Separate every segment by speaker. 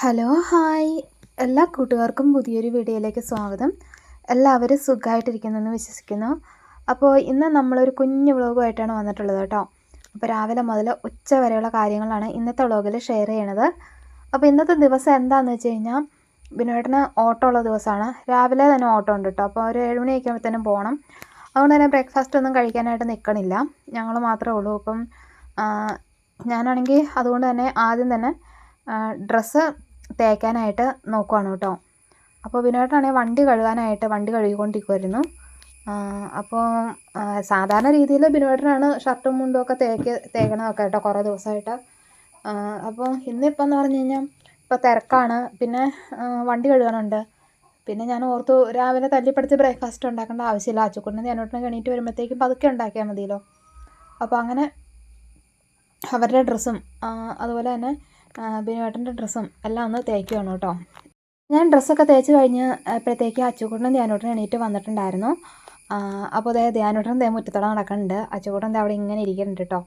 Speaker 1: Hello hi എല്ലാ കൂട്ടുകാർക്കും പുതിയൊരു വീഡിയോയിലേക്ക് സ്വാഗതം. എല്ലാവരും സുഖമായിട്ടിരിക്കുന്നെന്ന് വിശ്വസിക്കുന്നു. അപ്പോൾ ഇന്ന് നമ്മളൊരു കുഞ്ഞു വ്ളോഗുമായിട്ടാണ് വന്നിട്ടുള്ളത് കേട്ടോ. അപ്പോൾ രാവിലെ മുതൽ ഉച്ച വരെയുള്ള കാര്യങ്ങളാണ് ഇന്നത്തെ വ്ളോഗിൽ ഷെയർ ചെയ്യണത്. അപ്പോൾ ഇന്നത്തെ ദിവസം എന്താണെന്ന് വെച്ച് കഴിഞ്ഞാൽ ബിനോയേട്ടന് ഓട്ടോ ഉള്ള ദിവസമാണ്. രാവിലെ തന്നെ ഓട്ടോ ഉണ്ട് കേട്ടോ. അപ്പോൾ ഒരു 7 മണി ആകുമ്പോഴത്തേനും പോകണം. അതുകൊണ്ട് തന്നെ ബ്രേക്ക്ഫാസ്റ്റ് ഒന്നും കഴിക്കാനായിട്ട് നിൽക്കണില്ല, ഞങ്ങൾ മാത്രമേ ഉള്ളൂ. അപ്പം ഞാനാണെങ്കിൽ അതുകൊണ്ട് തന്നെ ആദ്യം തന്നെ ഡ്രസ്സ് തേക്കാനായിട്ട് നോക്കുവാണ് കേട്ടോ. അപ്പോൾ ബിനോയേട്ടനാണെങ്കിൽ വണ്ടി കഴുകിക്കൊണ്ടിരിക്കുമായിരുന്നു. അപ്പോൾ സാധാരണ രീതിയിൽ ബിനോയേട്ടനാണ് ഷർട്ടും മുണ്ടും ഒക്കെ തേക്കണതൊക്കെ കേട്ടോ കുറേ ദിവസമായിട്ട്. അപ്പോൾ ഇന്നിപ്പോൾ എന്ന് പറഞ്ഞു കഴിഞ്ഞാൽ ഇപ്പോൾ തിരക്കാണ്, പിന്നെ വണ്ടി കഴുകാനുണ്ട്. പിന്നെ ഞാൻ ഓർത്തു രാവിലെ തല്ലിപ്പടിച്ച് ബ്രേക്ക്ഫാസ്റ്റ് ഉണ്ടാക്കേണ്ട ആവശ്യമില്ല, അച്ചുക്കുട്ടനും ഞാനോട്ടിനൊക്കെ എണീറ്റ് വരുമ്പോഴത്തേക്കും പതുക്കെ ഉണ്ടാക്കിയാൽ മതിയല്ലോ. അപ്പോൾ അങ്ങനെ അവരുടെ ഡ്രസ്സും അതുപോലെ തന്നെ ബിനോയേട്ടൻ്റെ ഡ്രസ്സും എല്ലാം ഒന്ന് തേക്കുകയാണ് കേട്ടോ. ഞാൻ ഡ്രസ്സൊക്കെ തേച്ച് കഴിഞ്ഞ് അപ്പോഴത്തേക്ക് അച്ചുകൂട്ടനും ധ്യാനോട്ടനും എണീറ്റ് വന്നിട്ടുണ്ടായിരുന്നു. അപ്പോൾ ധ്യാനോട്ടനും മുറ്റത്തോടെ നടക്കുന്നുണ്ട്, അച്ചുകൂട്ടൻ അവിടെ ഇങ്ങനെ ഇരിക്കുന്നുണ്ട് കേട്ടോ.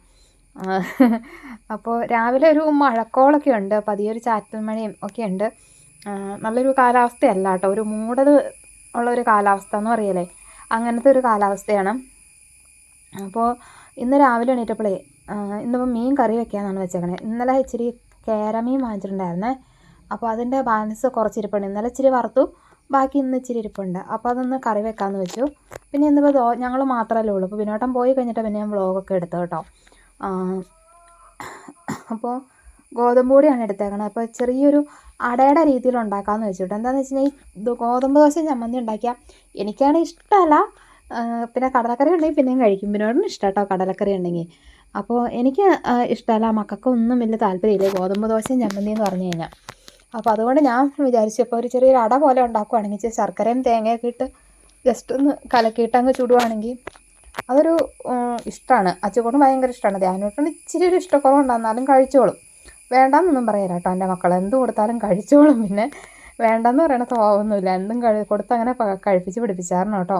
Speaker 1: അപ്പോൾ രാവിലെ ഒരു മഴക്കോളൊക്കെ ഉണ്ട്, പതിയൊരു ചാറ്റൽ മഴയും ഒക്കെ ഉണ്ട്. നല്ലൊരു കാലാവസ്ഥയല്ല കേട്ടോ, ഒരു മൂടൽ ഉള്ളൊരു കാലാവസ്ഥ എന്ന് പറയലേ, അങ്ങനത്തെ ഒരു കാലാവസ്ഥയാണ്. അപ്പോൾ ഇന്ന് രാവിലെ എണീറ്റപ്പോഴേ ഇന്നിപ്പോൾ മീൻ കറി വെക്കാനാണ് വെച്ചേക്കണേ. ഇന്നലെ ഇച്ചിരി കേരമീൻ വാങ്ങിച്ചിട്ടുണ്ടായിരുന്നേ. അപ്പോൾ അതിൻ്റെ ബാലൻസ് കുറച്ചിരിപ്പുണ്ട്. ഇന്നലെ ഇച്ചിരി വറുത്തു, ബാക്കി ഇന്ന് ഇച്ചിരി ഇരിപ്പുണ്ട്. അപ്പോൾ അതൊന്ന് കറി വെക്കാമെന്ന് വെച്ചു. പിന്നെ ഇന്നിപ്പോൾ ഞങ്ങൾ മാത്രമല്ലേ ഉള്ളൂ. അപ്പോൾ ബിനോട്ടൻ പോയി കഴിഞ്ഞിട്ട് പിന്നെ ഞാൻ വ്ളോഗൊക്കെ എടുത്തു കേട്ടോ. അപ്പോൾ ഗോതമ്പ് പൊടിയാണ് എടുത്തേക്കണത്. അപ്പോൾ ചെറിയൊരു അടയുടെ രീതിയിൽ ഉണ്ടാക്കാമെന്ന് വെച്ചിട്ട്. എന്താണെന്ന് വെച്ച് കഴിഞ്ഞാൽ ഈ ഗോതമ്പ് ദോശ ചമ്മന്തി ഉണ്ടാക്കിയാൽ എനിക്കാണെങ്കിൽ ഇഷ്ടമല്ല. പിന്നെ കടലക്കറി ഉണ്ടെങ്കിൽ പിന്നെയും കഴിക്കും. ബിനോട്ടിന് ഇഷ്ടം കേട്ടോ കടലക്കറി ഉണ്ടെങ്കിൽ. അപ്പോൾ എനിക്ക് ഇഷ്ടമല്ല, മക്കൾക്കൊന്നും വലിയ താല്പര്യമില്ല ഗോതമ്പ് ദോശയും ചമ്മന്തി എന്ന് പറഞ്ഞു കഴിഞ്ഞാൽ. അപ്പോൾ അതുകൊണ്ട് ഞാൻ വിചാരിച്ചു ഇപ്പോൾ ഒരു ചെറിയൊരു അട പോലെ ഉണ്ടാക്കുകയാണെങ്കിൽ ഇച്ചിരി ശർക്കരയും തേങ്ങയൊക്കെ ഇട്ട് ജസ്റ്റ് ഒന്ന് കലക്കിയിട്ട് അങ്ങ് ചുടുവാണെങ്കിൽ അതൊരു ഇഷ്ടമാണ്. അച്ചുകൂട്ടും ഭയങ്കര ഇഷ്ടമാണ്. ധ്യാനോട്ടിന് ഇച്ചിരി ഒരു ഇഷ്ടക്കുറവുണ്ടായിരുന്നാലും കഴിച്ചോളും. വേണ്ടാന്നൊന്നും പറയാം കേട്ടോ, എൻ്റെ മക്കൾ എന്ത് കൊടുത്താലും കഴിച്ചോളും. പിന്നെ വേണ്ടെന്ന് പറയണ സ്വഭാവമൊന്നുമില്ല, എന്തും കൊടുത്ത് അങ്ങനെ കഴിപ്പിച്ച് പിടിപ്പിച്ചായിരുന്നു കേട്ടോ.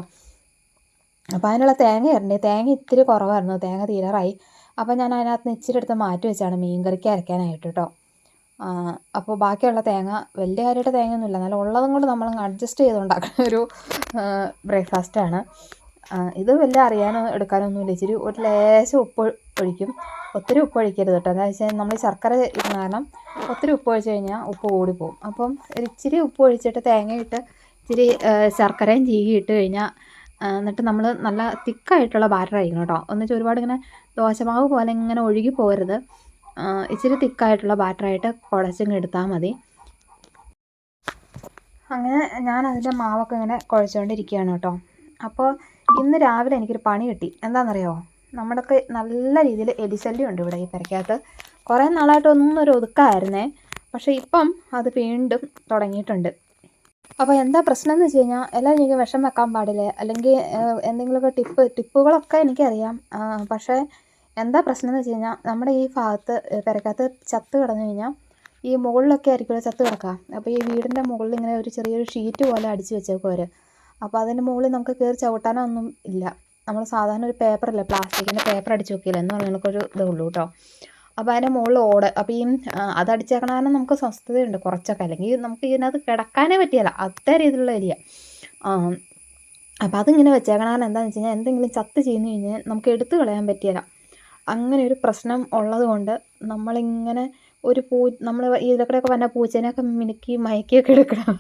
Speaker 1: അപ്പോൾ അതിനുള്ള തേങ്ങ ഇരണ്ടേ, തേങ്ങ ഇത്തിരി കുറവായിരുന്നു, തേങ്ങ തീരാറായി. അപ്പോൾ ഞാൻ അതിനകത്ത് നിന്ന് ഇച്ചിരി എടുത്ത് മാറ്റി വെച്ചാണ് മീൻ കറിക്ക് അരയ്ക്കാനായിട്ട് കേട്ടോ. അപ്പോൾ ബാക്കിയുള്ള തേങ്ങ വലിയ കാര്യമായിട്ട് തേങ്ങയൊന്നുമില്ല, എന്നാലും ഉള്ളതും കൊണ്ട് നമ്മളങ്ങ് അഡ്ജസ്റ്റ് ചെയ്തുണ്ടാക്കുന്ന ഒരു ബ്രേക്ക്ഫാസ്റ്റാണ് ഇത്. വലിയ അറിയാനോ എടുക്കാനൊന്നുമില്ല. ഇച്ചിരി ഒരു ലേശം ഉപ്പ് ഒഴിക്കും, ഒത്തിരി ഉപ്പ് ഒഴിക്കരുത് കേട്ടോ. എന്താ വെച്ചാൽ നമ്മൾ ശർക്കര ഇടുന്ന കാരണം ഒത്തിരി ഉപ്പ് ഒഴിച്ച് കഴിഞ്ഞാൽ ഉപ്പ് കൂടിപ്പോവും. അപ്പം ഇച്ചിരി ഉപ്പ് ഒഴിച്ചിട്ട് തേങ്ങയിട്ട് ഇച്ചിരി ശർക്കരയും ചീകി ഇട്ട് കഴിഞ്ഞാൽ എന്നിട്ട് നമ്മൾ നല്ല തിക്കായിട്ടുള്ള ബാറ്ററായിരിക്കണം കേട്ടോ. എന്നുവെച്ചാൽ ഒരുപാട് ഇങ്ങനെ ദോശമാവ് പോലെ ഇങ്ങനെ ഒഴുകി പോകരുത്. ഇച്ചിരി തിക്കായിട്ടുള്ള ബാറ്ററായിട്ട് കുഴച്ചിങ്ങ് എടുത്താൽ മതി. അങ്ങനെ ഞാൻ അതിൻ്റെ മാവൊക്കെ ഇങ്ങനെ കുഴച്ചുകൊണ്ടിരിക്കുകയാണ് കേട്ടോ. അപ്പോൾ ഇന്ന് രാവിലെ എനിക്കൊരു പണി കിട്ടി. എന്താണെന്നറിയോ, നമ്മുടെയൊക്കെ നല്ല രീതിയിൽ എലിശല്യം ഉണ്ട് ഇവിടെ ഈ പെരയ്ക്കകത്ത്. കുറേ നാളായിട്ട് ഒന്നും ഒരു ഒതുക്കമായിരുന്നേ, പക്ഷേ ഇപ്പം അത് വീണ്ടും തുടങ്ങിയിട്ടുണ്ട്. അപ്പോൾ എന്താ പ്രശ്നം എന്ന് വെച്ച് കഴിഞ്ഞാൽ എല്ലാവരും എനിക്ക് വിഷം വെക്കാൻ പാടില്ല, അല്ലെങ്കിൽ എന്തെങ്കിലുമൊക്കെ ടിപ്പുകളൊക്കെ എനിക്കറിയാം. പക്ഷേ എന്താ പ്രശ്നം എന്ന് വെച്ച് കഴിഞ്ഞാൽ നമ്മുടെ ഈ ഭാഗത്ത് പെരക്കകത്ത് ചത്ത് കിടന്നു കഴിഞ്ഞാൽ ഈ മുകളിലൊക്കെ ആയിരിക്കുമല്ലോ ചത്ത് കിടക്കുക. അപ്പോൾ ഈ വീടിൻ്റെ മുകളിൽ ഇങ്ങനെ ഒരു ചെറിയൊരു ഷീറ്റ് പോലെ അടിച്ച് വെച്ചേക്കും അവർ. അപ്പോൾ അതിൻ്റെ മുകളിൽ നമുക്ക് കയറി ചവിട്ടാനോ ഒന്നും ഇല്ല. നമ്മൾ സാധാരണ ഒരു പേപ്പറല്ലേ, പ്ലാസ്റ്റിക്കിൻ്റെ പേപ്പർ അടിച്ച് വെക്കില്ല എന്ന് പറഞ്ഞാൽ നമുക്കൊരു ഇതേ ഉള്ളൂ കേട്ടോ. അപ്പോൾ അതിൻ്റെ മുകളിൽ ഓട്, അപ്പോൾ ഈ അതടിച്ചേക്കണ കാരണം നമുക്ക് സ്വസ്ഥതയുണ്ട് കുറച്ചൊക്കെ, അല്ലെങ്കിൽ നമുക്ക് ഇതിനകത്ത് കിടക്കാനേ പറ്റിയല്ല, അതേ രീതിയിലുള്ള ഏരിയ. അപ്പോൾ അതിങ്ങനെ വെച്ചേക്കണ കാരണം എന്താണെന്ന് വെച്ച് കഴിഞ്ഞാൽ എന്തെങ്കിലും ചത്ത് ചെയ്യുന്നു കഴിഞ്ഞാൽ നമുക്ക് എടുത്തു കളയാൻ പറ്റിയല്ല. അങ്ങനെ ഒരു പ്രശ്നം ഉള്ളത് കൊണ്ട് നമ്മളിങ്ങനെ ഒരു നമ്മൾ ഇതിലൂടെയൊക്കെ വന്ന പൂച്ചേനെയൊക്കെ മിനുക്കി മയക്കിയൊക്കെ എടുക്കണം.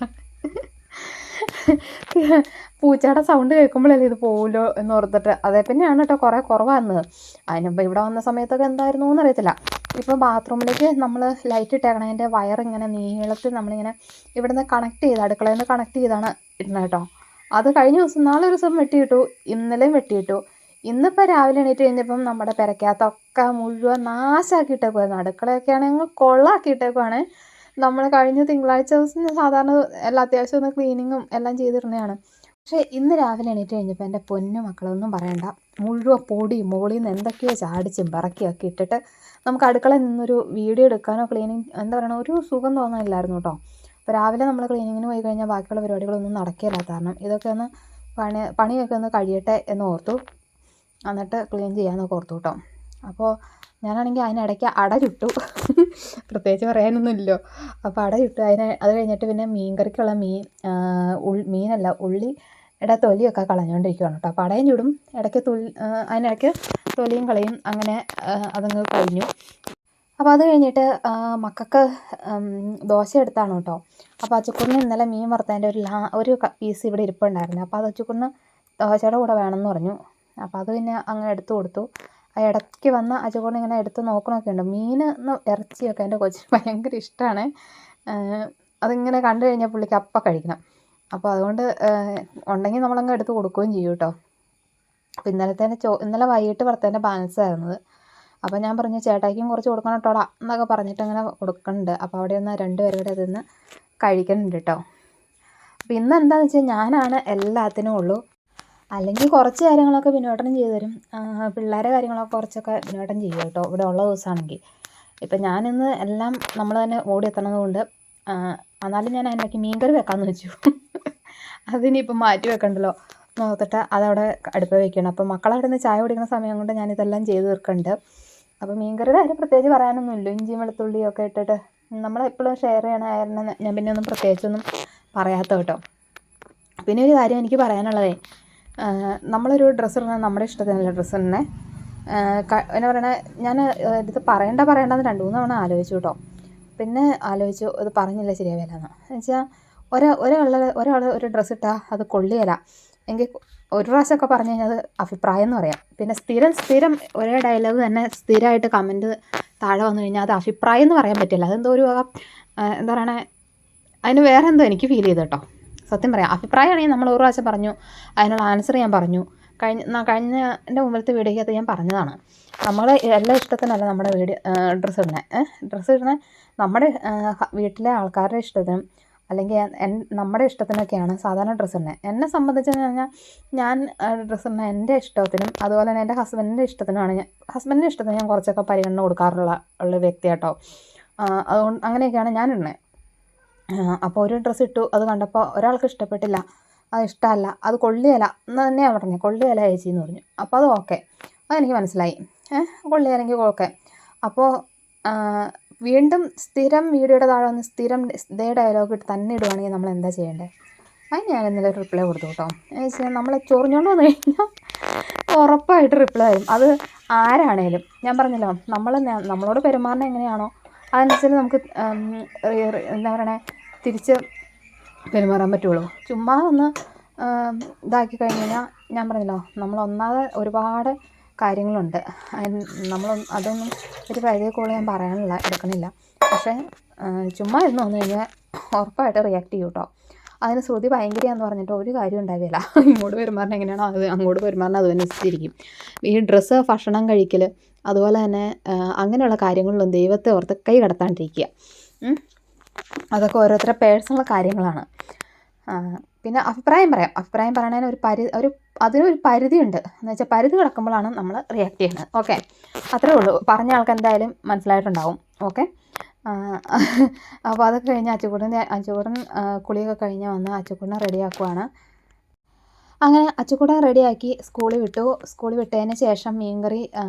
Speaker 1: പൂച്ചയുടെ സൗണ്ട് കേൾക്കുമ്പോഴല്ലേ ഇത് പോവുമല്ലോ എന്ന് ഓർത്തിട്ട്. അതേ പിന്നെയാണ് കേട്ടോ കുറേ കുറവാകുന്നത്. അതിനുമ്പോൾ ഇവിടെ വന്ന സമയത്തൊക്കെ എന്തായിരുന്നു എന്നറിയത്തില്ല. ഇപ്പോൾ ബാത്റൂമിലേക്ക് നമ്മൾ ലൈറ്റ് ഇട്ടേക്കണതിൻ്റെ വയറിങ്ങനെ നീളത്തിൽ നമ്മളിങ്ങനെ ഇവിടെ നിന്ന് കണക്ട് ചെയ്ത് അടുക്കളയിൽ നിന്ന് കണക്ട് ചെയ്താണ് ഇടുന്നത് കേട്ടോ. അത് കഴിഞ്ഞ ദിവസം നാളെ ഒരു ദിവസം വെട്ടിയിട്ടു, ഇന്നലെയും വെട്ടിയിട്ടു. ഇന്നിപ്പോൾ രാവിലെ എണീറ്റ് കഴിഞ്ഞപ്പം നമ്മുടെ പെരയ്ക്കകത്തൊക്കെ മുഴുവൻ നാശാക്കിയിട്ടേക്കുമായിരുന്നു. അടുക്കളയൊക്കെ ആണെങ്കിൽ കൊള്ളാക്കിയിട്ടേക്കുവാണ്. നമ്മൾ കഴിഞ്ഞ തിങ്കളാഴ്ച ദിവസം സാധാരണ എല്ലാ അത്യാവശ്യം ഒന്ന് ക്ലീനിങ്ങും എല്ലാം ചെയ്തിരുന്നതാണ്. പക്ഷേ ഇന്ന് രാവിലെ എണീറ്റ് കഴിഞ്ഞപ്പോൾ എൻ്റെ പൊന്നു മക്കളൊന്നും പറയണ്ട, മുഴുവൻ പൊടി മുകളിൽ നിന്ന് എന്തൊക്കെയോ ചാടിച്ചും പറക്കിയൊക്കെ ഇട്ടിട്ട് നമുക്ക് അടുക്കളയിൽ നിന്നൊരു വീഡിയോ എടുക്കാനോ ക്ലീനിങ് എന്താ പറയുക ഒരു സുഖം തോന്നാനില്ലായിരുന്നു കേട്ടോ. അപ്പോൾ രാവിലെ നമ്മൾ ക്ലീനിങ്ങിന് പോയി കഴിഞ്ഞാൽ ബാക്കിയുള്ള പരിപാടികളൊന്നും നടക്കില്ലാത്ത കാരണം ഇതൊക്കെ ഒന്ന് പണിയൊക്കെ ഒന്ന് കഴിയട്ടെ എന്ന് ഓർത്തു, എന്നിട്ട് ക്ലീൻ ചെയ്യാമെന്നൊക്കെ ഓർത്തു കേട്ടോ. അപ്പോൾ ഞാനാണെങ്കിൽ അതിനിടയ്ക്ക് അട ചുട്ടു. പ്രത്യേകിച്ച് പറയാനൊന്നുമില്ലല്ലോ. അപ്പോൾ അട ചുട്ടു. അത് കഴിഞ്ഞിട്ട് പിന്നെ മീൻകറിക്കുള്ള മീനല്ല ഉള്ളിയുടെ തൊലിയൊക്കെ കളഞ്ഞുകൊണ്ടിരിക്കുകയാണ് കേട്ടോ. അപ്പോൾ അടയും ചുടും, ഇടയ്ക്ക് അതിനിടയ്ക്ക് തൊലിയും കളയും. അങ്ങനെ അതങ്ങ് കഴിഞ്ഞു. അപ്പോൾ അത് കഴിഞ്ഞിട്ട് മക്കൾക്ക് ദോശ എടുത്താണ് കേട്ടോ. അപ്പോൾ അച്ചുക്കുട്ടിന് ഇന്നലെ മീൻ വറുത്തതിൻ്റെ ഒരു പീസ് ഇവിടെ ഇരിപ്പുണ്ടായിരുന്നു. അപ്പോൾ അത് അച്ചുക്കുട്ടിന് ദോശയുടെ കൂടെ വേണമെന്ന് പറഞ്ഞു. അപ്പോൾ അത് പിന്നെ അങ്ങ് എടുത്തു കൊടുത്തു. ഇടയ്ക്ക് വന്ന് അച്ചുക്കുട്ടിന് ഇങ്ങനെ എടുത്ത് നോക്കണമൊക്കെ ഉണ്ട്. ഇറച്ചിയൊക്കെ എൻ്റെ കൊച്ചിന് ഭയങ്കര ഇഷ്ടമാണ്. അതിങ്ങനെ കണ്ടു കഴിഞ്ഞാൽ പുള്ളിക്ക് അപ്പം കഴിക്കണം. അപ്പോൾ അതുകൊണ്ട് ഉണ്ടെങ്കിൽ നമ്മളങ്ങ് എടുത്ത് കൊടുക്കുകയും ചെയ്യും കേട്ടോ. അപ്പോൾ ഇന്നലെ വൈകിട്ട് വറുത്തതിൻ്റെ ബാലൻസ് ആയിരുന്നത്. അപ്പോൾ ഞാൻ പറഞ്ഞു ചേട്ടായിക്കും കുറച്ച് കൊടുക്കണം കേട്ടോടാ എന്നൊക്കെ പറഞ്ഞിട്ട് അങ്ങനെ കൊടുക്കുന്നുണ്ട്. അപ്പോൾ അവിടെ ഒന്ന് 2 പേരും കൂടെ അതിന്ന് കഴിക്കുന്നുണ്ട് കേട്ടോ. അപ്പോൾ ഇന്ന് എന്താണെന്ന് വെച്ചാൽ ഞാനാണ് എല്ലാത്തിനും ഉള്ളൂ. അല്ലെങ്കിൽ കുറച്ച് കാര്യങ്ങളൊക്കെ ബിനുവേട്ടനും ചെയ്തു തരും. പിള്ളേരെ കാര്യങ്ങളൊക്കെ കുറച്ചൊക്കെ ബിനുവേട്ടൻ ചെയ്യും കേട്ടോ, ഇവിടെ ഉള്ള ദിവസമാണെങ്കിൽ. ഇപ്പം ഞാനിന്ന് എല്ലാം നമ്മൾ തന്നെ ഓടിയെത്തണത് കൊണ്ട് എന്നാലും ഞാൻ അതിനൊക്കെ മീൻകറി വെക്കാമെന്ന് വെച്ചു. അതിനിപ്പം മാറ്റി വെക്കണ്ടല്ലോ നോത്തിട്ട് അതവിടെ അടുപ്പ് വയ്ക്കണം. അപ്പോൾ മക്കളവിടെ നിന്ന് ചായ കുടിക്കുന്ന സമയം കൊണ്ട് ഞാനിതെല്ലാം ചെയ്ത് തീർക്കുന്നുണ്ട്. അപ്പോൾ മീൻകറിയുടെ കാര്യം പ്രത്യേകിച്ച് പറയാനൊന്നുമില്ല. ഇഞ്ചിയും വെളുത്തുള്ളിയൊക്കെ ഇട്ടിട്ട് നമ്മളെപ്പോഴും ഷെയർ ചെയ്യണമായിരുന്നു. ഞാൻ പിന്നെ ഒന്നും പ്രത്യേകിച്ചൊന്നും പറയാത്ത കേട്ടോ. പിന്നെ ഒരു കാര്യം എനിക്ക് പറയാനുള്ളതേ, നമ്മളൊരു ഡ്രസ്സ് ഇടുന്നത് നമ്മുടെ ഇഷ്ടത്തിനല്ല ഡ്രസ്സ് ഇടണേ. എന്നാ പറയണേ, ഞാൻ ഇത് പറയണ്ടെന്ന് 2-3 തവണ ആലോചിച്ചു കേട്ടോ. പിന്നെ ആലോചിച്ചു ഇത് പറഞ്ഞില്ല ശരിയാവില്ലെന്ന്. എന്നുവെച്ചാൽ ഒരാൾ ഒരു ഡ്രസ്സ് ഇട്ടാൽ അത് കൊള്ളിയല്ല എങ്കിൽ ഒരു പ്രാവശ്യമൊക്കെ പറഞ്ഞു കഴിഞ്ഞാൽ അത് അഭിപ്രായം എന്ന് പറയാം. പിന്നെ സ്ഥിരം ഒരേ ഡയലോഗ് തന്നെ സ്ഥിരമായിട്ട് കമൻറ്റ് താഴെ വന്നു കഴിഞ്ഞാൽ അത് അഭിപ്രായം എന്ന് പറയാൻ പറ്റില്ല. അതെന്തോ ഒരു എന്താ പറയണേ, അതിന് വേറെ എന്തോ എനിക്ക് ഫീൽ ചെയ്തു കേട്ടോ. സത്യം പറയാം, അഭിപ്രായമാണെങ്കിൽ നമ്മൾ ഒരു പ്രാവശ്യം പറഞ്ഞു, അതിനുള്ള ആൻസർ ഞാൻ പറഞ്ഞു. കഴിഞ്ഞ എൻ്റെ മുമ്പിലത്തെ വീഡിയോയ്ക്കകത്ത് ഞാൻ പറഞ്ഞതാണ്, നമ്മളെ എല്ലാ ഇഷ്ടത്തിനല്ല നമ്മുടെ ഡ്രസ്സ് ഇടണേ നമ്മുടെ വീട്ടിലെ ആൾക്കാരുടെ ഇഷ്ടത്തിനും അല്ലെങ്കിൽ നമ്മുടെ ഇഷ്ടത്തിനൊക്കെയാണ് സാധാരണ ഡ്രസ്സ് ഇടുന്നത്. എന്നെ സംബന്ധിച്ചെന്ന് പറഞ്ഞാൽ ഞാൻ ഡ്രസ്സ് ഇടുന്നത് എൻ്റെ ഇഷ്ടത്തിനും അതുപോലെ തന്നെ എൻ്റെ ഹസ്ബൻഡിൻ്റെ ഇഷ്ടത്തിനുമാണ്. ഹസ്ബൻഡിൻ്റെ ഇഷ്ടത്തിന് ഞാൻ കുറച്ചൊക്കെ പരിഗണന കൊടുക്കാറുള്ള വ്യക്തി കേട്ടോ. അതുകൊണ്ട് അങ്ങനെയൊക്കെയാണ് ഞാൻ ഇടുന്നത്. അപ്പോൾ ഒരു ഡ്രസ്സ് ഇട്ടു, അത് കണ്ടപ്പോൾ ഒരാൾക്ക് ഇഷ്ടപ്പെട്ടില്ല, അത് ഇഷ്ടമല്ല, അത് കൊള്ളിയല്ല എന്ന് തന്നെയാണ് പറഞ്ഞത്. കൊള്ളിയല്ല ചേച്ചി എന്ന് പറഞ്ഞു. അപ്പോൾ അത് ഓക്കെ, അതെനിക്ക് മനസ്സിലായി. കൊള്ളിയല്ലെങ്കിൽ ഓക്കെ. അപ്പോൾ വീണ്ടും സ്ഥിരം വീഡിയോയുടെ താഴെ വന്ന് സ്ഥിരം ഇതേ ഡയലോഗ് ഇട്ട് തന്നെ ഇടുവാണെങ്കിൽ നമ്മൾ എന്താ ചെയ്യേണ്ടത്? അതിന് ഞാൻ ഇന്നലെ ഒരു റിപ്ലൈ കൊടുത്തു കേട്ടോ. എന്ന് വെച്ചാൽ നമ്മളെ ചൊറിഞ്ഞുകൊണ്ട് വന്നു കഴിഞ്ഞാൽ ഉറപ്പായിട്ട് റിപ്ലൈ ആയും. അത് ആരാണേലും ഞാൻ പറഞ്ഞല്ലോ, നമ്മളോട് പെരുമാറുന്നത് എങ്ങനെയാണോ അതനുസരിച്ച് നമുക്ക് എന്താ പറയണേ തിരിച്ച് പെരുമാറാൻ പറ്റുള്ളൂ. ചുമ്മാ ഒന്ന് ഇതാക്കി കഴിഞ്ഞ് കഴിഞ്ഞാൽ ഞാൻ പറഞ്ഞല്ലോ, നമ്മളൊന്നാതെ ഒരുപാട് കാര്യങ്ങളുണ്ട്. അതൊന്നും ഒരു പരിധിയിൽ കൂടുതൽ ഞാൻ എടുക്കണില്ല. പക്ഷേ ചുമ്മാ ഇരുന്ന് വന്നു കഴിഞ്ഞാൽ ഉറപ്പായിട്ട് റിയാക്ട് ചെയ്യും കേട്ടോ. അതിന് ശ്രുതി ഭയങ്കരയാന്ന് പറഞ്ഞിട്ട് ഒരു കാര്യം ഉണ്ടാവില്ല. ഇങ്ങോട്ട് പെരുമാറുന്നത് എങ്ങനെയാണോ അത് അങ്ങോട്ട് പെരുമാറുന്നത് അതുമനുസരിച്ചിരിക്കും. ഈ ഡ്രസ്സ്, ഭക്ഷണം കഴിക്കൽ, അതുപോലെ തന്നെ അങ്ങനെയുള്ള കാര്യങ്ങളിലും ദൈവത്തെ ഓർത്ത് കൈ കടത്താണ്ടിരിക്കുക. അതൊക്കെ ഓരോരുത്തരുടെ പേഴ്സണൽ കാര്യങ്ങളാണ്. പിന്നെ അഭിപ്രായം പറയണതിന് അതിനൊരു പരിധിയുണ്ട്. എന്ന് വെച്ചാൽ പരിധി കിടക്കുമ്പോഴാണ് നമ്മൾ റിയാക്ട് ചെയ്യുന്നത്. ഓക്കെ, അത്രേ ഉള്ളൂ. പറഞ്ഞ ആൾക്ക് എന്തായാലും മനസ്സിലായിട്ടുണ്ടാവും. ഓക്കെ, അപ്പോൾ അതൊക്കെ കഴിഞ്ഞ് അച്ചുകൂടൻ കുളിയൊക്കെ കഴിഞ്ഞ് വന്ന് അച്ചുകൂടനെ റെഡിയാക്കുവാണ്. അങ്ങനെ അച്ചുകൂടൻ റെഡിയാക്കി സ്കൂളിൽ വിട്ടതിന് ശേഷം മീൻകറി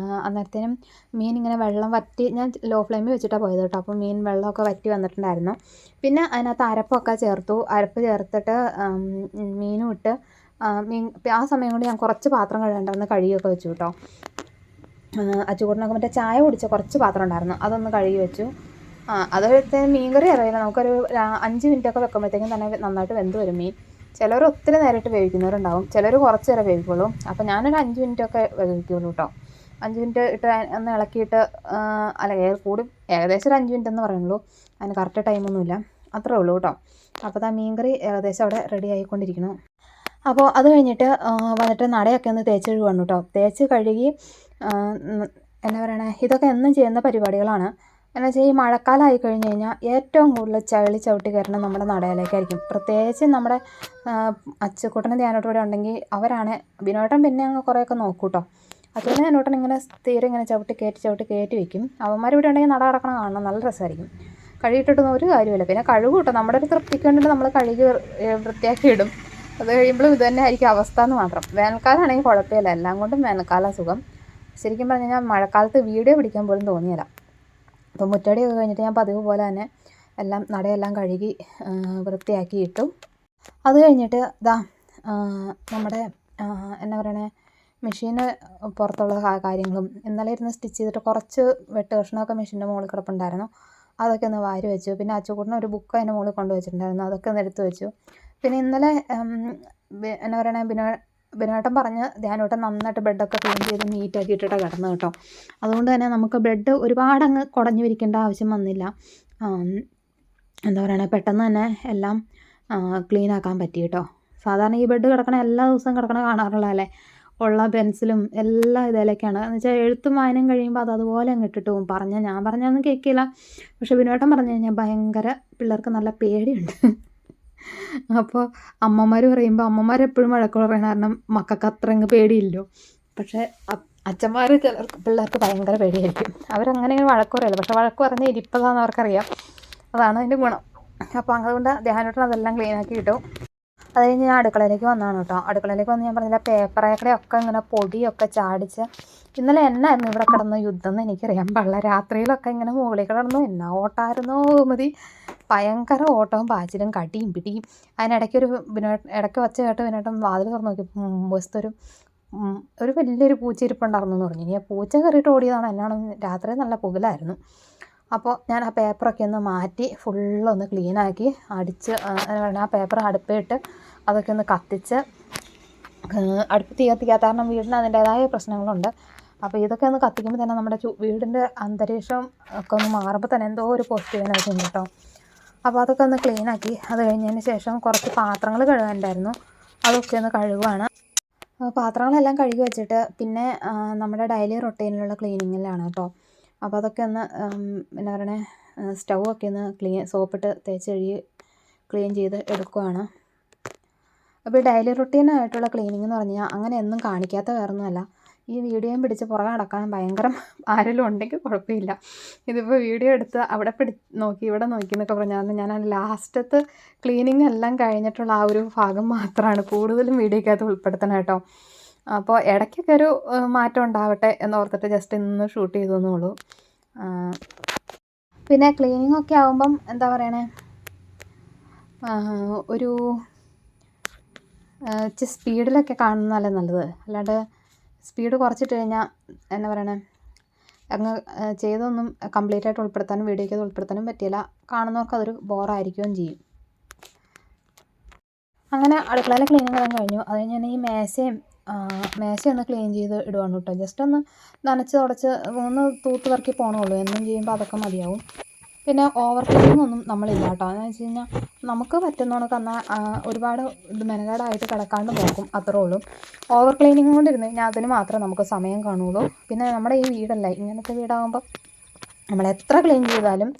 Speaker 1: അന്നേരത്തേനും മീൻ ഇങ്ങനെ വെള്ളം വറ്റി, ഞാൻ ലോ ഫ്ലെയിമിൽ വെച്ചിട്ടാണ് പോയത് കേട്ടോ. അപ്പോൾ മീൻ വെള്ളമൊക്കെ വറ്റി വന്നിട്ടുണ്ടായിരുന്നു. പിന്നെ അതിനകത്ത് അരപ്പൊക്കെ അരപ്പ് ചേർത്തിട്ട് മീനും ഇട്ട് ആ സമയം കൊണ്ട് ഞാൻ കുറച്ച് പാത്രം കഴുകേണ്ടതെന്ന് കഴുകിയൊക്കെ വെച്ചു കേട്ടോ. അച്ചുകൂടനൊക്കെ മറ്റേ ചായ കുടിച്ച കുറച്ച് പാത്രം ഉണ്ടായിരുന്നു, അതൊന്ന് കഴുകി വെച്ചു. അതെടുത്ത് മീൻകറി അറിയില്ല, നമുക്കൊരു 5 മിനിറ്റൊക്കെ വെക്കുമ്പോഴത്തേക്കും തന്നെ നന്നായിട്ട് വെന്ത് വരും മീൻ. ചിലർ ഒത്തിരി നേരിട്ട് വേവിക്കുന്നവരുണ്ടാവും, ചിലർ കുറച്ച് നേരം വേവിക്കുള്ളൂ. അപ്പോൾ ഞാനൊരു 5 മിനിറ്റൊക്കെ വേവിക്കുള്ളൂ കേട്ടോ. 5 മിനിറ്റ് ഇട്ട് ഒന്ന് ഇളക്കിയിട്ട് ഏകദേശം ഒരു 5 മിനിറ്റ് എന്ന് പറയുള്ളൂ, അതിന് കറക്റ്റ് ടൈമൊന്നുമില്ല, അത്രേ ഉള്ളൂ കേട്ടോ. അപ്പോൾ ആ മീൻകറി ഏകദേശം അവിടെ റെഡി ആയിക്കൊണ്ടിരിക്കുന്നു. അപ്പോൾ അത് കഴിഞ്ഞിട്ട് വന്നിട്ട് നടയൊക്കെ ഒന്ന് തേച്ച് കഴുകുകയാണ് കേട്ടോ. തേച്ച് കഴുകി എന്താ പറയണേ, ഇതൊക്കെ എന്നും ചെയ്യുന്ന പരിപാടികളാണ്. എന്ന് വെച്ചാൽ ഈ മഴക്കാലമായി കഴിഞ്ഞ് കഴിഞ്ഞാൽ ഏറ്റവും കൂടുതൽ ചളി ചവിട്ടി കയറണം നമ്മുടെ നടയിലേക്കായിരിക്കും. പ്രത്യേകിച്ച് നമ്മുടെ അച്ചുകൂട്ടനും ധ്യാനോട്ടും കൂടെ ഉണ്ടെങ്കിൽ അവരാണ്. ബിനോട്ടൻ പിന്നെ അങ്ങ് കുറേയൊക്കെ നോക്കും കേട്ടോ. അതുപോലെ ധ്യാനോട്ടൻ ഇങ്ങനെ തീരെ ഇങ്ങനെ ചവിട്ടി കയറ്റി വയ്ക്കും. അവന്മാരിവിടെ ഉണ്ടെങ്കിൽ നട കിടക്കണം കാണണം, നല്ല രസമായിരിക്കും. കഴുകിയിട്ടിട്ടൊന്നും ഒരു കാര്യമില്ല. പിന്നെ കഴുകും കേട്ടോ, നമ്മുടെ ഒരു തൃപ്തിക്ക് വേണ്ടിയിട്ട് നമ്മൾ കഴുകി വൃത്തിയാക്കി ഇടും. അത് കഴിയുമ്പോഴും ഇത് തന്നെ ആയിരിക്കും അവസ്ഥ എന്ന് മാത്രം. വേനൽക്കാലമാണെങ്കിൽ കുഴപ്പമില്ല, എല്ലാം കൊണ്ടും വേനൽക്കാലം സുഖം. ശരിക്കും പറഞ്ഞു കഴിഞ്ഞാൽ മഴക്കാലത്ത് വീഡിയോ പിടിക്കാൻ പോലും തോന്നിയില്ല. അപ്പോൾ മുറ്റടിയൊക്കെ കഴിഞ്ഞിട്ട് ഞാൻ പതിവ് പോലെ തന്നെ എല്ലാം നടയെല്ലാം കഴുകി വൃത്തിയാക്കി ഇട്ടു. അത് കഴിഞ്ഞിട്ട് നമ്മുടെ എന്നാ പറയണേ, മെഷീന് പുറത്തുള്ള കാര്യങ്ങളും ഇന്നലെ ഇരുന്ന് സ്റ്റിച്ച് ചെയ്തിട്ട് കുറച്ച് വെട്ട് കഷ്ണമൊക്കെ മെഷീൻ്റെ മുകളിൽ കിടപ്പുണ്ടായിരുന്നു. അതൊക്കെ ഒന്ന് വാരി വെച്ചു. പിന്നെ അച്ചുകൂട്ടിന് ഒരു ബുക്ക് അതിൻ്റെ മുകളിൽ കൊണ്ട് വെച്ചിട്ടുണ്ടായിരുന്നു, അതൊക്കെ ഒന്ന് എടുത്ത് വെച്ചു. പിന്നെ ഇന്നലെ എന്നാ പറയണേ, ബിനോട്ടൻ പറഞ്ഞ് ധ്യാനോട്ടൻ നന്നായിട്ട് ബെഡൊക്കെ ക്ലീൻ ചെയ്ത് നീറ്റാക്കി ഇട്ടിട്ടാണ് കിടന്നത് കേട്ടോ. അതുകൊണ്ട് തന്നെ നമുക്ക് ബെഡ് ഒരുപാട് അങ്ങ് കുടഞ്ഞു വിരിക്കേണ്ട ആവശ്യം വന്നില്ല. എന്താ പറയണേ, പെട്ടെന്ന് തന്നെ എല്ലാം ക്ലീൻ ആക്കാൻ പറ്റി കേട്ടോ. സാധാരണ ഈ ബെഡ് കിടക്കണ എല്ലാ ദിവസവും കിടക്കണ കാണാറുള്ളതല്ലേ, ഉള്ള പെൻസിലും എല്ലാം ഇതിലേക്കാണ്. എന്ന് വെച്ചാൽ എഴുത്തും വായനയും കഴിയുമ്പോൾ അതുപോലെ അങ്ങ് ഇട്ടിട്ട് പോകും. ഞാൻ പറഞ്ഞൊന്നും കേൾക്കില്ല. പക്ഷെ ബിനോട്ടൻ പറഞ്ഞു കഴിഞ്ഞാൽ ഭയങ്കര പിള്ളേർക്ക് നല്ല പേടിയുണ്ട്. അപ്പോൾ അമ്മമാർ പറയുമ്പോൾ അമ്മമാരെപ്പോഴും വഴക്ക് പറയണ കാരണം മക്കൾക്ക് അത്ര അങ്ങ് പേടിയില്ലോ. പക്ഷേ അച്ഛന്മാർ പിള്ളേർക്ക് ഭയങ്കര പേടിയായിരിക്കും. അവരങ്ങനെ വഴക്ക് പറയില്ല. പക്ഷെ വഴക്ക് പറഞ്ഞാൽ ഇരിപ്പതാണെന്ന് അവർക്കറിയാം. അതാണ് അതിൻ്റെ ഗുണം. അപ്പോൾ അതുകൊണ്ട് ധ്യാനോട്ടൻ അതെല്ലാം ക്ലീനാക്കി ഇട്ടു. അത് കഴിഞ്ഞ് ഞാൻ അടുക്കളയിലേക്ക് വന്നതാണ് കേട്ടോ. അടുക്കളയിലേക്ക് വന്ന് ഞാൻ പറഞ്ഞില്ല, പേപ്പറേക്കടെയൊക്കെ ഇങ്ങനെ പൊടിയൊക്കെ ചാടിച്ച്. ഇന്നലെ എന്നായിരുന്നു ഇവിടെ കിടന്ന് യുദ്ധം എന്ന് എനിക്കറിയാൻ പാടില്ല. രാത്രിയിലൊക്കെ ഇങ്ങനെ മുകളിൽ കിടന്നു എന്നാ ഓട്ടമായിരുന്നോ മതി. ഭയങ്കര ഓട്ടവും പാച്ചിലും കടിയും പിടിയും. അതിനിടയ്ക്കൊരു ഇടയ്ക്ക് ഒച്ച കേട്ട് ബിനോട്ടൻ വാതിൽ തുറന്ന് നോക്കിയപ്പോൾ മുമ്പത്തൊരു വലിയൊരു പൂച്ച ഇരിപ്പുണ്ടായിരുന്നു എന്ന് പറഞ്ഞു. ഇനി ആ പൂച്ച കയറിയിട്ട് ഓടിയതാണ്, എന്നാണ്. രാത്രി നല്ല പുകലായിരുന്നു. അപ്പോൾ ഞാൻ ആ പേപ്പറൊക്കെ ഒന്ന് മാറ്റി ഫുള്ളൊന്ന് ക്ലീനാക്കി അടിച്ച് ആ പേപ്പർ അടുപ്പിട്ട് അതൊക്കെ ഒന്ന് കത്തിച്ച്. അടുപ്പ് തീ കത്തിക്കാത്ത കാരണം വീടിന് അതിൻ്റേതായ പ്രശ്നങ്ങളുണ്ട്. അപ്പോൾ ഇതൊക്കെ ഒന്ന് കത്തിക്കുമ്പോൾ തന്നെ നമ്മുടെ വീടിൻ്റെ അന്തരീക്ഷം ഒക്കെ ഒന്ന് മാറുമ്പോൾ തന്നെ എന്തോ ഒരു പോസിറ്റീവ് എനർജി ഉണ്ട് കേട്ടോ. അപ്പോൾ അതൊക്കെ ഒന്ന് ക്ലീനാക്കി. അത് കഴിഞ്ഞതിന് ശേഷം കുറച്ച് പാത്രങ്ങൾ കഴുകാനുണ്ടായിരുന്നു, അതൊക്കെ ഒന്ന് കഴുകുവാണ്. പാത്രങ്ങളെല്ലാം കഴുകി വെച്ചിട്ട് പിന്നെ നമ്മുടെ ഡെയിലി റൊട്ടീനിലുള്ള ക്ലീനിങ്ങിലാണ് കേട്ടോ. അപ്പോൾ അതൊക്കെ ഒന്ന് എന്നാ പറയണേ, സ്റ്റൗവൊക്കെ ഒന്ന് സോപ്പിട്ട് തേച്ച് കഴുകി ക്ലീൻ ചെയ്ത് എടുക്കുവാണ്. അപ്പോൾ ഡെയിലി റൊട്ടീനായിട്ടുള്ള ക്ലീനിങ് എന്ന് പറഞ്ഞാൽ അങ്ങനെ ഒന്നും കാണിക്കാത്ത വേറൊന്നുമല്ല. ഈ വീഡിയോയും പിടിച്ച് പുറകെ നടക്കാൻ ഭയങ്കര ആരെങ്കിലും ഉണ്ടെങ്കിൽ കുഴപ്പമില്ല. ഇതിപ്പോൾ വീഡിയോ എടുത്ത് അവിടെ നോക്കി ഇവിടെ നോക്കി എന്നൊക്കെ പറഞ്ഞാൽ ഞാൻ ലാസ്റ്റത്തെ ക്ലീനിങ് എല്ലാം കഴിഞ്ഞിട്ടുള്ള ആ ഒരു ഭാഗം മാത്രമാണ് കൂടുതലും വീഡിയോക്കകത്ത് ഉൾപ്പെടുത്തണം കേട്ടോ. അപ്പോൾ ഇടയ്ക്കൊക്കെ ഒരു മാറ്റം ഉണ്ടാവട്ടെ എന്നോർത്തിട്ട് ജസ്റ്റ് ഇന്ന് ഷൂട്ട് ചെയ്തെന്നേ ഉള്ളൂ. പിന്നെ ക്ലീനിങ് ഒക്കെ ആകുമ്പം എന്താ പറയണേ, ഒരു സ്പീഡിലൊക്കെ കാണുന്നതല്ലേ നല്ലത്. അല്ലാണ്ട് സ്പീഡ് കുറച്ചിട്ട് കഴിഞ്ഞാൽ എന്നാ പറയണേ, അങ്ങ് ചെയ്തൊന്നും കംപ്ലീറ്റ് ആയിട്ട് ഉൾപ്പെടുത്താനും വീഡിയോയ്ക്ക് ഉൾപ്പെടുത്താനും പറ്റില്ല. കാണുന്നവർക്ക് അതൊരു ബോറായിരിക്കുകയും ചെയ്യും. അങ്ങനെ അടുക്കളയിലെ ക്ലീനിങ് എല്ലാം കഴിഞ്ഞു. അത് കഴിഞ്ഞ് ഞാൻ ഈ മേശയൊന്ന് ക്ലീൻ ചെയ്ത് ഇടുവാണ് കേട്ടോ. ജസ്റ്റ് ഒന്ന് നനച്ച് തുടച്ച് ഒന്ന് തൂത്ത് പെറുക്കി പോകണുള്ളൂ. എന്നും ചെയ്യുമ്പോൾ അതൊക്കെ മതിയാവും. പിന്നെ ഓവർ ക്ലീനിങ് ഒന്നും നമ്മളില്ല കേട്ടോ. എന്ന് വെച്ച് കഴിഞ്ഞാൽ നമുക്ക് പറ്റുന്നവർക്ക് എന്നാൽ ഒരുപാട് മെനകേടായിട്ട് കിടക്കാണ്ട് നോക്കും, അത്രേ ഉള്ളൂ. ഓവർ ക്ലീനിങ് കൊണ്ടിരുന്ന് കഴിഞ്ഞാൽ അതിന് മാത്രമേ നമുക്ക് സമയം കാണുള്ളൂ. പിന്നെ നമ്മുടെ ഈ വീടല്ലേ, ഇങ്ങനത്തെ വീടാകുമ്പോൾ നമ്മൾ എത്ര ക്ലീൻ ചെയ്താലും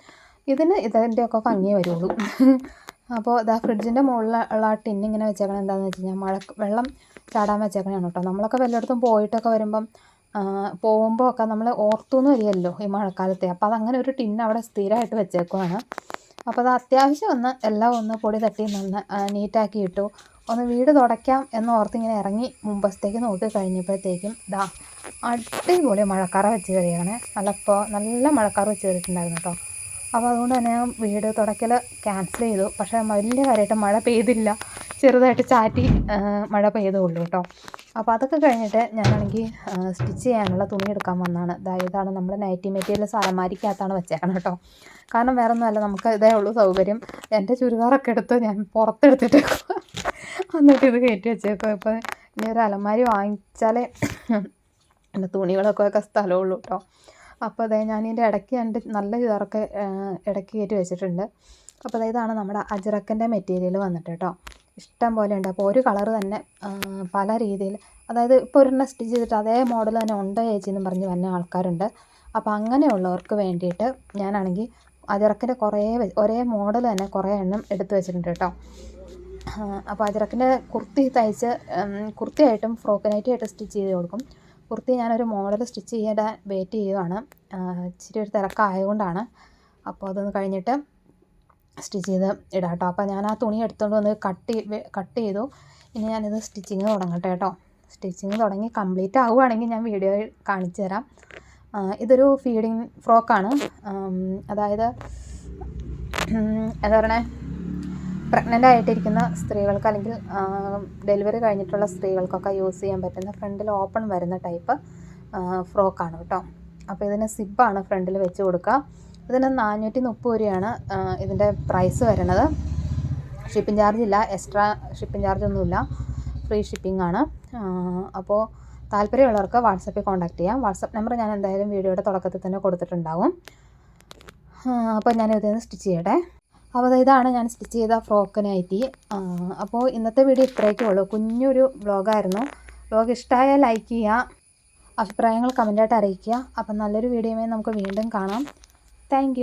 Speaker 1: ഇതിൻ്റെയൊക്കെ ഭംഗിയേ വരുള്ളൂ. അപ്പോൾ ഫ്രിഡ്ജിൻ്റെ മുകളിൽ ഉള്ള ടിന്ന് ഇങ്ങനെ വെച്ചേക്കണം. എന്താണെന്ന് വെച്ച് കഴിഞ്ഞാൽ വെള്ളം ചാടാൻ വെച്ചേക്കണതാണ് കേട്ടോ. നമ്മളൊക്കെ വല്ലയിടത്തും പോയിട്ടൊക്കെ പോകുമ്പോൾ ഒക്കെ നമ്മൾ ഓർത്തൊന്നും വരികയല്ലോ ഈ മഴക്കാലത്തെ. അപ്പോൾ അതങ്ങനെ ഒരു ടിന്ന് അവിടെ സ്ഥിരമായിട്ട് വെച്ചേക്കുവാണ്. അപ്പോൾ അത് അത്യാവശ്യം എല്ലാം ഒന്ന് പൊടി തട്ടി നീറ്റാക്കി ഇട്ടു. ഒന്ന് വീട് തുടയ്ക്കാം എന്ന് ഓർത്തിങ്ങനെ ഇറങ്ങി മുമ്പത്തേക്ക് നോക്കി കഴിഞ്ഞപ്പോഴത്തേക്കും അടിപൊളി മഴക്കാറ വെച്ച് കയറിയാണ്. നല്ല മഴക്കാർ വെച്ച് കയറിയിട്ടുണ്ടായിരുന്നു കേട്ടോ. അപ്പോൾ അതുകൊണ്ട് തന്നെ ഞാൻ വീട് തുടയ്ക്കൽ ക്യാൻസൽ ചെയ്തു. പക്ഷേ വലിയ കാര്യമായിട്ട് മഴ പെയ്തില്ല, ചെറുതായിട്ട് ചാറ്റി മഴ പെയ്തുള്ളൂ കേട്ടോ. അപ്പോൾ അതൊക്കെ കഴിഞ്ഞിട്ട് ഞാനാണെങ്കിൽ സ്റ്റിച്ച് ചെയ്യാനുള്ള തുണി എടുക്കാൻ വന്നതാണ്. ഇതാണ് നമ്മുടെ നൈറ്റി മെറ്റീരിയൽസ് അലമാരിക്കകത്താണ് വെച്ചേക്കണം കേട്ടോ. കാരണം വേറെ ഒന്നുമല്ല, നമുക്ക് ഇതേ ഉള്ളൂ സൗകര്യം. എൻ്റെ ചുരിദാറൊക്കെ എടുത്ത് ഞാൻ പുറത്തെടുത്തിട്ട് എന്നിട്ട് ഇത് കയറ്റി വെച്ചേക്കും. ഇപ്പോൾ ഇനി ഒരു അലമാരി വാങ്ങിച്ചാലേ എൻ്റെ തുണികളൊക്കെ വെക്കാൻ സ്ഥലമുള്ളൂ കേട്ടോ. അപ്പോൾ ഞാനിതിൻ്റെ ഇടയ്ക്ക് എൻ്റെ നല്ല ചുരിദാറൊക്കെ ഇടയ്ക്ക് കയറ്റി വെച്ചിട്ടുണ്ട്. അപ്പോൾ ഇതാണ് നമ്മുടെ അജ്രക്കിൻ്റെ മെറ്റീരിയൽ വന്നിട്ട് കേട്ടോ. ഇഷ്ടം പോലെ ഉണ്ട്. അപ്പോൾ ഒരു കളർ തന്നെ പല രീതിയിൽ, അതായത് ഇപ്പോൾ ഒരെണ്ണം സ്റ്റിച്ച് ചെയ്തിട്ട് അതേ മോഡൽ തന്നെ ഉണ്ടോ ചേച്ചി എന്നും പറഞ്ഞ് വന്ന ആൾക്കാരുണ്ട്. അപ്പോൾ അങ്ങനെയുള്ളവർക്ക് വേണ്ടിയിട്ട് ഞാനാണെങ്കിൽ അജ്രക്കിൻ്റെ ഒരേ മോഡൽ തന്നെ കുറേ എണ്ണം എടുത്ത് വെച്ചിട്ടുണ്ട് കേട്ടോ. അപ്പോൾ അജ്രക്കിൻ്റെ കുർത്തി തയ്ച്ച് കുർത്തിയായിട്ടും ഫ്രോക്കിനായിട്ടും സ്റ്റിച്ച് ചെയ്ത് കൊടുക്കും. കുർത്തി ഞാനൊരു മോഡൽ സ്റ്റിച്ച് ചെയ്യാൻ വെയിറ്റ് ചെയ്യുകയാണ്. ഇച്ചിരി ഒരു തിരക്കായതുകൊണ്ടാണ്. അപ്പോൾ അതൊന്ന് കഴിഞ്ഞിട്ട് സ്റ്റിച്ച് ചെയ്ത് ഇടാം കേട്ടോ. അപ്പോൾ ഞാൻ ആ തുണി എടുത്തുകൊണ്ട് വന്ന് കട്ട് ചെയ്തു. ഇനി ഞാനിത് സ്റ്റിച്ചിങ് തുടങ്ങട്ടെ കേട്ടോ. സ്റ്റിച്ചിങ് തുടങ്ങി കംപ്ലീറ്റ് ആവുകയാണെങ്കിൽ ഞാൻ വീഡിയോ കാണിച്ചു തരാം. ഇതൊരു ഫീഡിങ് ഫ്രോക്കാണ്. അതായത് എന്താ പറയണേ, പ്രഗ്നൻ്റ് ആയിട്ടിരിക്കുന്ന സ്ത്രീകൾക്ക് അല്ലെങ്കിൽ ഡെലിവറി കഴിഞ്ഞിട്ടുള്ള സ്ത്രീകൾക്കൊക്കെ യൂസ് ചെയ്യാൻ പറ്റുന്ന ഫ്രണ്ടിൽ ഓപ്പൺ വരുന്ന ടൈപ്പ് ഫ്രോക്കാണ് കേട്ടോ. അപ്പോൾ ഇതിന് സിബ്ബാണ് ഫ്രണ്ടിൽ വെച്ച് കൊടുക്കുക. ഇതിന് 430 രൂപയാണ് ഇതിൻ്റെ പ്രൈസ് വരുന്നത്. ഷിപ്പിംഗ് ചാർജ് ഇല്ല, എക്സ്ട്രാ ഷിപ്പിംഗ് ചാർജ് ഒന്നുമില്ല, ഫ്രീ ഷിപ്പിംഗ് ആണ്. അപ്പോൾ താല്പര്യമുള്ളവർക്ക് വാട്സപ്പിൽ കോൺടാക്റ്റ് ചെയ്യാം. വാട്സപ്പ് നമ്പർ ഞാൻ എന്തായാലും വീഡിയോയുടെ തുടക്കത്തിൽ തന്നെ കൊടുത്തിട്ടുണ്ടാവും. അപ്പോൾ ഞാൻ ഇതിന് സ്റ്റിച്ച് ചെയ്യട്ടെ. അപ്പോൾ ഇതാണ് ഞാൻ സ്റ്റിച്ച് ചെയ്ത ഫ്രോക്ക് നൈറ്റി. അപ്പോൾ ഇന്നത്തെ വീഡിയോ ഇത്രയൊക്കെ ഉള്ളൂ. കുഞ്ഞൊരു വ്ളോഗായിരുന്നു. വ്ളോഗ് ഇഷ്ടമായാൽ ലൈക്ക് ചെയ്യുക, അഭിപ്രായങ്ങൾ കമൻറ്റായിട്ട് അറിയിക്കുക. അപ്പം നല്ലൊരു വീഡിയോയുമായി നമുക്ക് വീണ്ടും കാണാം. താങ്ക്